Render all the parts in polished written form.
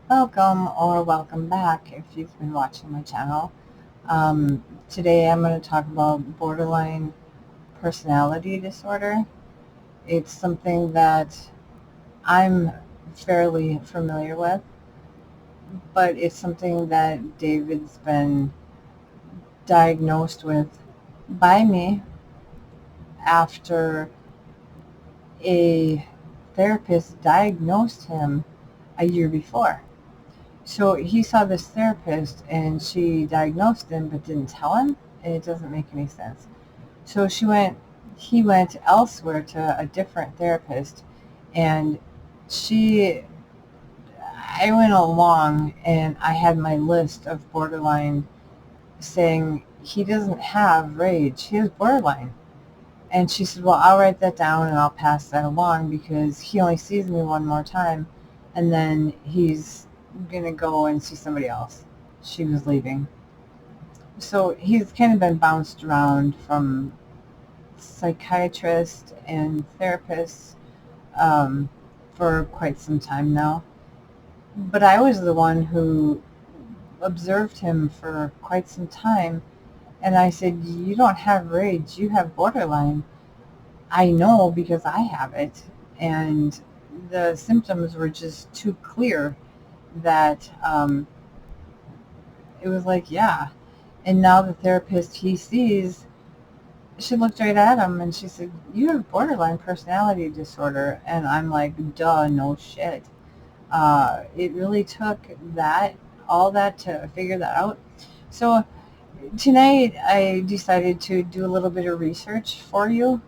Welcome or welcome back if you've been watching my channel. Today I'm going to talk about borderline personality disorder. It's something that I'm fairly familiar with, but it's something that David's been diagnosed with by me after a therapist diagnosed him a year before. So he saw this therapist and she diagnosed him but didn't tell him, and it doesn't make any sense. So he went elsewhere to a different therapist, and she, I went along and I had my list of borderline saying he doesn't have rage, he has borderline. And she said, well, I'll write that down and I'll pass that along because he only sees me one more time and then he's going to go and see somebody else. She was leaving. So he's kind of been bounced around from psychiatrist and therapists um, for quite some time now. But I was the one who observed him for quite some time. And I said, you don't have rage, you have borderline. I know because I have it. And the symptoms were just too clear that it was like, yeah. And now the therapist he sees, she looked right at him and she said, you have borderline personality disorder. And I'm like, duh, no shit. It really took all that to figure that out. So tonight I decided to do a little bit of research for you.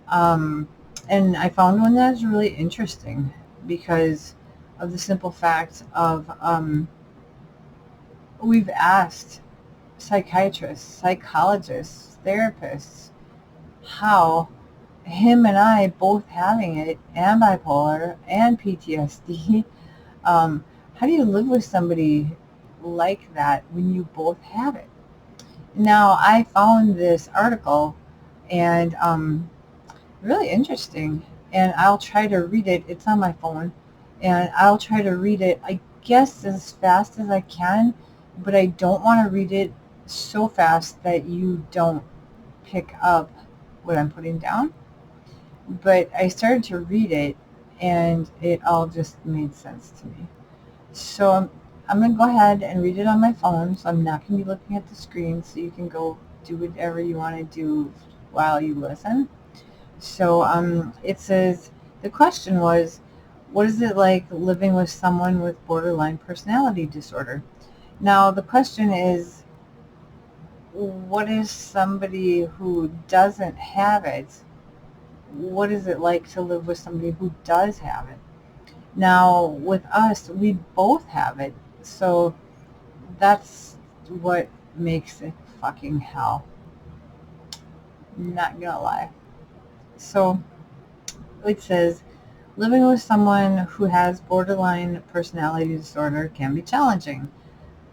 Um, and I found one that's really interesting because of the simple fact of we've asked psychiatrists, psychologists, therapists how him and I both having it and bipolar and PTSD, how do you live with somebody like that when you both have it? Now, I found this article and really interesting, and I'll try to read it. It's on my phone, and I'll try to read it, I guess, as fast as I can, but I don't want to read it so fast that you don't pick up what I'm putting down. But I started to read it, and it all just made sense to me. So I'm going to go ahead and read it on my phone, so I'm not going to be looking at the screen, so you can go do whatever you want to do while you listen. So it says, the question was, what is it like living with someone with borderline personality disorder? Now, the question is, what is somebody who doesn't have it? What is it like to live with somebody who does have it? Now, with us, we both have it. So that's what makes it fucking hell. Not gonna lie. So it says, living with someone who has borderline personality disorder can be challenging.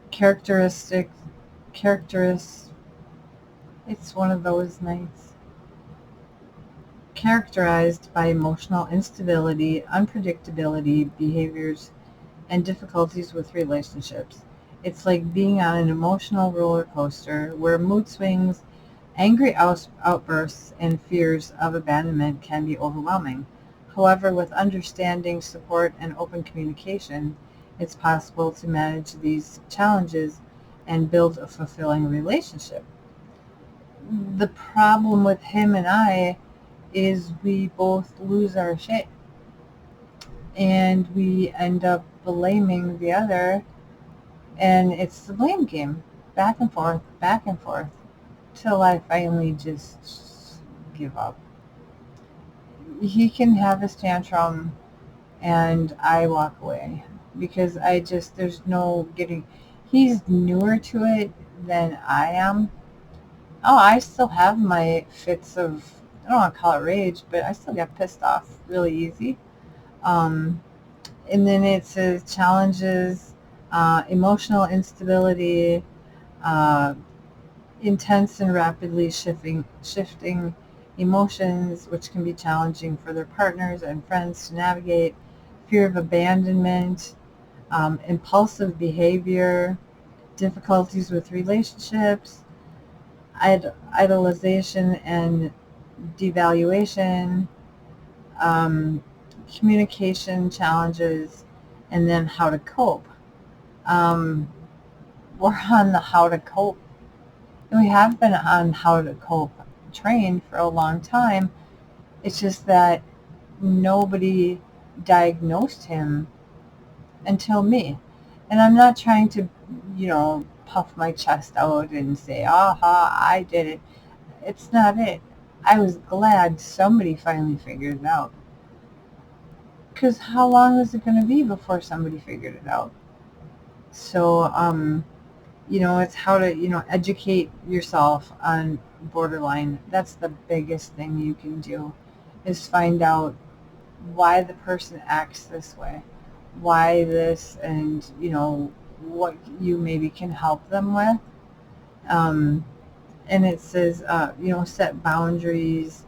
Characteristic, characteris, it's one of those nights. Characterized by emotional instability, unpredictability, behaviors, and difficulties with relationships. It's like being on an emotional roller coaster where mood swings, angry outbursts, and fears of abandonment can be overwhelming. However, with understanding, support, and open communication, it's possible to manage these challenges and build a fulfilling relationship. The problem with him and I is we both lose our shit and we end up blaming the other, and it's the blame game, back and forth, till I finally just give up. He can have his tantrum and I walk away because there's no getting, he's newer to it than I am. Oh, I still have my fits of, I don't want to call it rage, but I still get pissed off really easy. Um, and then it says challenges, emotional instability, uh, intense and rapidly shifting emotions, which can be challenging for their partners and friends to navigate, fear of abandonment, impulsive behavior, difficulties with relationships, idolization and devaluation, um, communication challenges, and then how to cope. Um, we're on the how to cope. And we have been on how to cope train for a long time. It's just that nobody diagnosed him until me. And I'm not trying to, puff my chest out and say, aha, I did it. It's not it. I was glad somebody finally figured it out. Because how long was it going to be before somebody figured it out? So, it's how to, educate yourself on borderline. That's the biggest thing you can do, is find out why the person acts this way, why this, and, what you maybe can help them with. Um, and it says, set boundaries,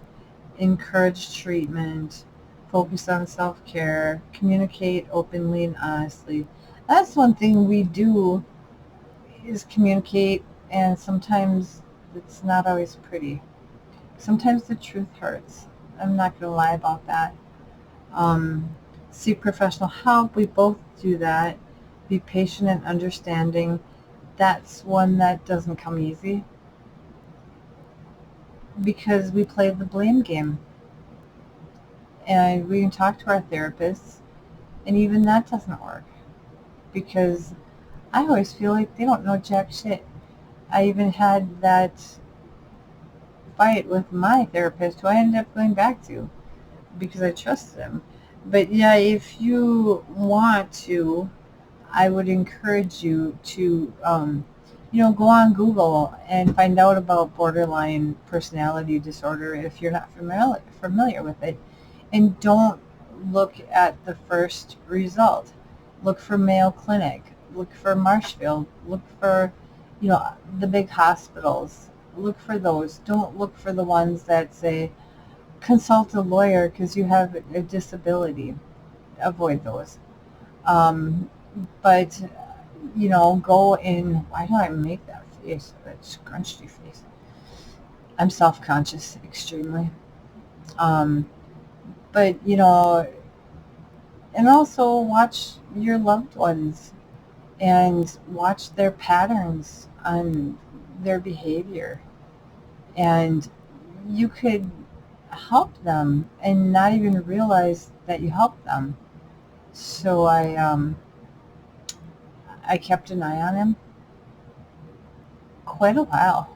encourage treatment, focus on self-care, communicate openly and honestly. That's one thing we do, is communicate, and sometimes it's not always pretty. Sometimes the truth hurts. I'm not going to lie about that. Um, Seek professional help. We both do that. Be patient and understanding. That's one that doesn't come easy because we play the blame game. And we can talk to our therapists, and even that doesn't work because I always feel like they don't know jack shit. I even had that fight with my therapist, who I ended up going back to because I trusted him. But yeah, if you want to, I would encourage you to, go on Google and find out about borderline personality disorder if you're not familiar with it. And don't look at the first result. Look for Mayo Clinic. Look for Marshfield. Look for, the big hospitals. Look for those. Don't look for the ones that say, consult a lawyer because you have a disability. Avoid those. But, go in. Why do I make that face, that scrunchy face? I'm self-conscious extremely. Um, but, and also watch your loved ones and watch their patterns on their behavior. And you could help them and not even realize that you helped them. So I kept an eye on him quite a while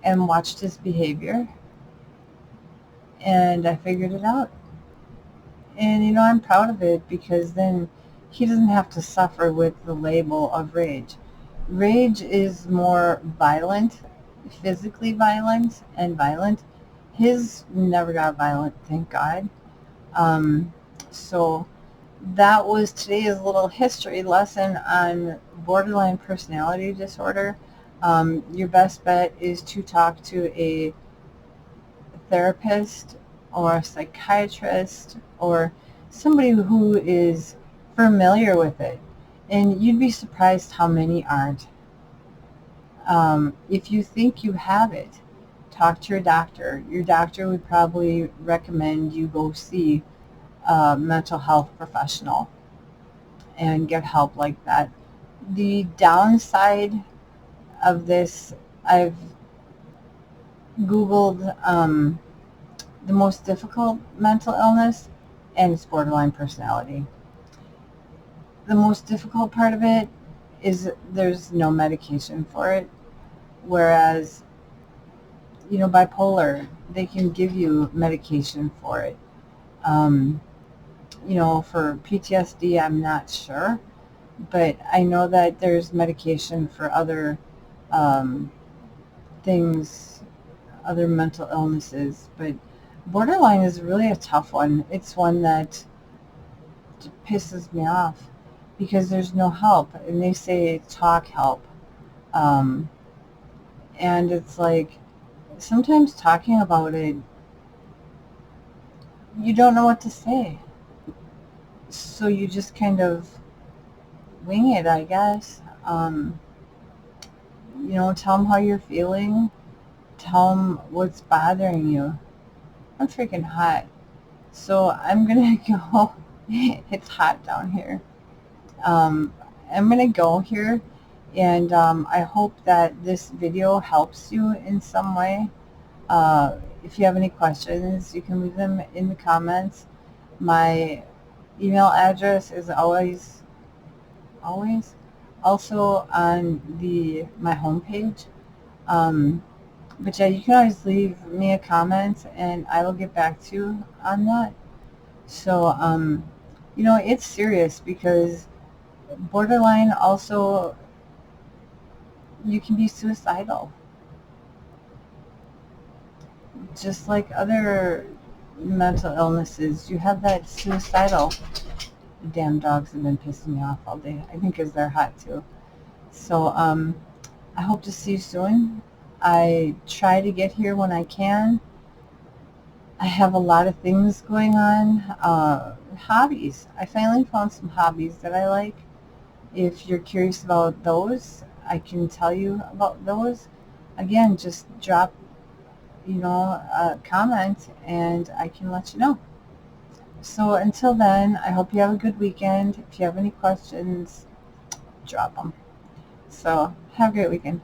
and watched his behavior, and I figured it out. And I'm proud of it because then he doesn't have to suffer with the label of rage. Rage is more violent, physically violent and violent. His never got violent, thank God. So that was today's little history lesson on borderline personality disorder. Your best bet is to talk to a therapist or a psychiatrist or somebody who is familiar with it. And you'd be surprised how many aren't. If you think you have it, talk to your doctor. Your doctor would probably recommend you go see a mental health professional and get help like that. The downside of this, I've Googled the most difficult mental illness, and it's borderline personality. The most difficult part of it is there's no medication for it, whereas, bipolar, they can give you medication for it. For PTSD, I'm not sure, but I know that there's medication for other things, other mental illnesses, but borderline is really a tough one. It's one that pisses me off because there's no help, and they say talk help. Um, and it's like, sometimes talking about it, you don't know what to say. So you just kind of wing it, I guess. Tell them how you're feeling. Tell them what's bothering you. I'm freaking hot. So I'm going to go. It's hot down here. Um, I'm going to go here, and I hope that this video helps you in some way. If you have any questions, you can leave them in the comments. My email address is always also on my homepage. But yeah, you can always leave me a comment and I will get back to you on that. So, it's serious because borderline also, you can be suicidal. Just like other mental illnesses, you have that suicidal. Damn dogs have been pissing me off all day. I think because they're hot too. So, I hope to see you soon. I try to get here when I can. I have a lot of things going on. Hobbies. I finally found some hobbies that I like. If you're curious about those, I can tell you about those. Again, just drop, a comment and I can let you know. So until then, I hope you have a good weekend. If you have any questions, drop them. So have a great weekend.